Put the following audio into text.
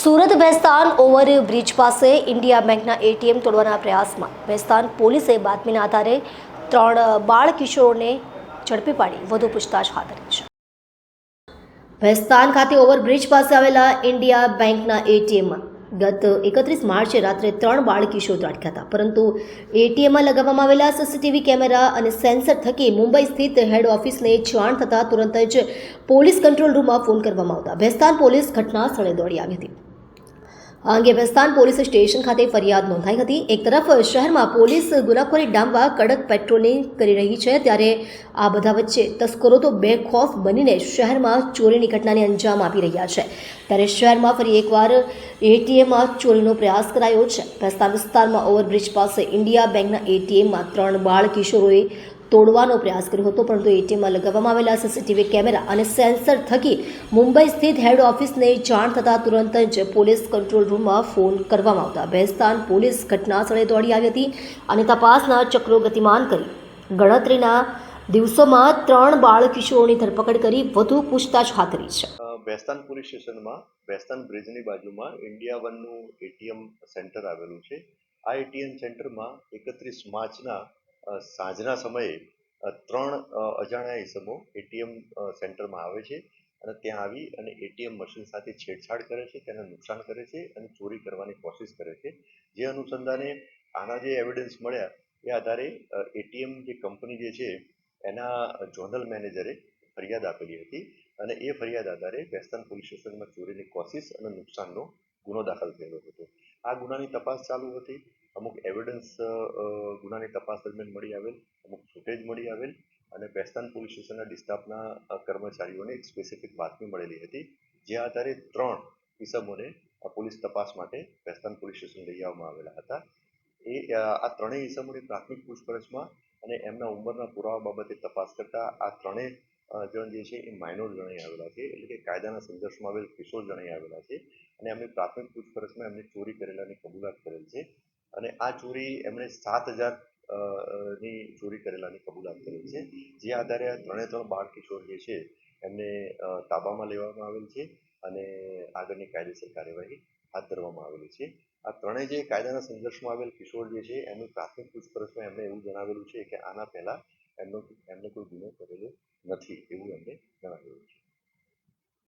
Surat Bhestan overbridge પાસે India બેંકના ATM તોડવાના પ્રયાસમાં ભેસ્તાન પોલીસે બાતમીના આધારે 3 બાળ કિશોરોને ઝડપી પાડી વધુ પૂછતાછ હાથ ધરી છે। ભેસ્તાન ખાતે ઓવરબ્રિજ પાસે આવેલા ઇન્ડિયા બેંકના એટીએમમાં ગત 31 માર્ચે રાત્રે 3 બાળ કિશોર ત્રાટક્યા હતા, પરંતુ એટીએમમાં લગાવવામાં આવેલા સીસીટીવી કેમેરા અને સેન્સર થકી મુંબઈ સ્થિત હેડ ઓફિસને જાણ થતાં તુરંત જ પોલીસ કંટ્રોલ રૂમમાં ફોન કરવામાં આવતા ભેસ્તાન પોલીસ ઘટના સ્થળે દોડી આવી હતી। આ અંગે ભેસ્તાન પોલીસ સ્ટેશન ખાતે ફરિયાદ નોંધાઈ હતી। એક તરફ શહેરમાં પોલીસ ગુનાખોરી ડામવા કડક પેટ્રોલિંગ કરી રહી છે, ત્યારે આ બધા વચ્ચે તસ્કરો તો બેખૌફ બનીને શહેરમાં ચોરીની ઘટનાને અંજામ આપી રહ્યા છે। ત્યારે શહેરમાં ફરી એકવાર એટીએમમાં ચોરીનો પ્રયાસ કરાયો છે। ભેસ્તાન વિસ્તારમાં ઓવરબ્રિજ પાસે ઇન્ડિયા બેંકના એટીએમમાં 3 બાળ કિશોરોએ તોડવાનો પ્રયાસ કર્યો હતો, પરંતુ એટીએમમાં લગાવવામાં આવેલા સીસીટીવી કેમેરા અને સેન્સર થકી મુંબઈ સ્થિત હેડ ઓફિસને જાણ થતાં તુરંત જ પોલીસ કંટ્રોલ રૂમમાં ફોન કરવામાં આવતા ભેસ્તાન પોલીસ ઘટના સ્થળે દોડી આવી હતી અને તપાસના ચક્રો ગતિમાન કરી ગણતરીના દિવસોમાં 3 બાળ કિશોરોની ધરપકડ કરી વધુ પૂછતાછ હાથ ધરી છે। ભેસ્તાન પોલીસ સ્ટેશનમાં ભેસ્તાન બ્રિજની બાજુમાં ઇન્ડિયા વનનું એટીએમ સેન્ટર આવેલું છે। આ એટીએમ સેન્ટરમાં 31 માર્ચના સાંજના સમયે 3 અજાણ્યા ઇસમો એટીએમ સેન્ટરમાં આવે છે અને ત્યાં આવી અને એટીએમ મશીન સાથે છેડછાડ કરે છે, તેને નુકસાન કરે છે અને ચોરી કરવાની કોશિશ કરે છે। જે અનુસંધાને આના જે એવિડન્સ મળ્યા એ આધારે એટીએમ જે કંપની જે છે એના ઝોનલ મેનેજરે ફરિયાદ આપેલી હતી અને એ ફરિયાદ આધારે ભેસ્તાન પોલીસ સ્ટેશનમાં ચોરીની કોશિશ અને નુકસાનનો ગુનો દાખલ થયેલો હતો। આ ગુનાની તપાસ ચાલુ હતી। અમુક એવિડન્સ ગુનાની તપાસ દરમિયાન મળી આવેલ, અમુક ફૂટેજ મળી આવેલ અને ભેસ્તાન પોલીસ સ્ટેશનના ડિસ્ટાફના કર્મચારીઓને એક સ્પેસિફિક બાતમી મળેલી હતી, જે આધારે 3 ઇસમોને પોલીસ તપાસ માટે ભેસ્તાન પોલીસ સ્ટેશન લઈ આવવામાં આવેલા હતા। આ ત્રણેય ઇસમોની પ્રાથમિક પૂછપરછમાં અને એમના ઉંમરના પુરાવા બાબતે તપાસ કરતા આ ત્રણેય જણ જે છે એ માઇનોર જણાઈ આવેલા છે, એટલે કે કાયદાના સંઘર્ષમાં આવેલ કિશોર જણાઈ આવેલા છે અને એમની પ્રાથમિક પૂછપરછમાં એમને ચોરી કરેલાની કબૂલાત કરેલ છે અને આ ચોરી એમણે 7,000 ની ચોરી કરેલાની કબૂલાત કરેલ છે। જે આધારે આ 3 બાળ કિશોર જે છે એમને તાબામાં લેવામાં આવેલ છે અને આગળની કાયદેસર કાર્યવાહી હાથ ધરવામાં આવેલી છે। આ ત્રણેય જે કાયદાના સંઘર્ષમાં આવેલ કિશોર જે છે એમની પ્રાથમિક પૂછપરછમાં એમણે એવું જણાવેલું છે કે આના પહેલા એમને કોઈ ગુનો કરેલો નથી, એવું એમને જણાવેલું છે।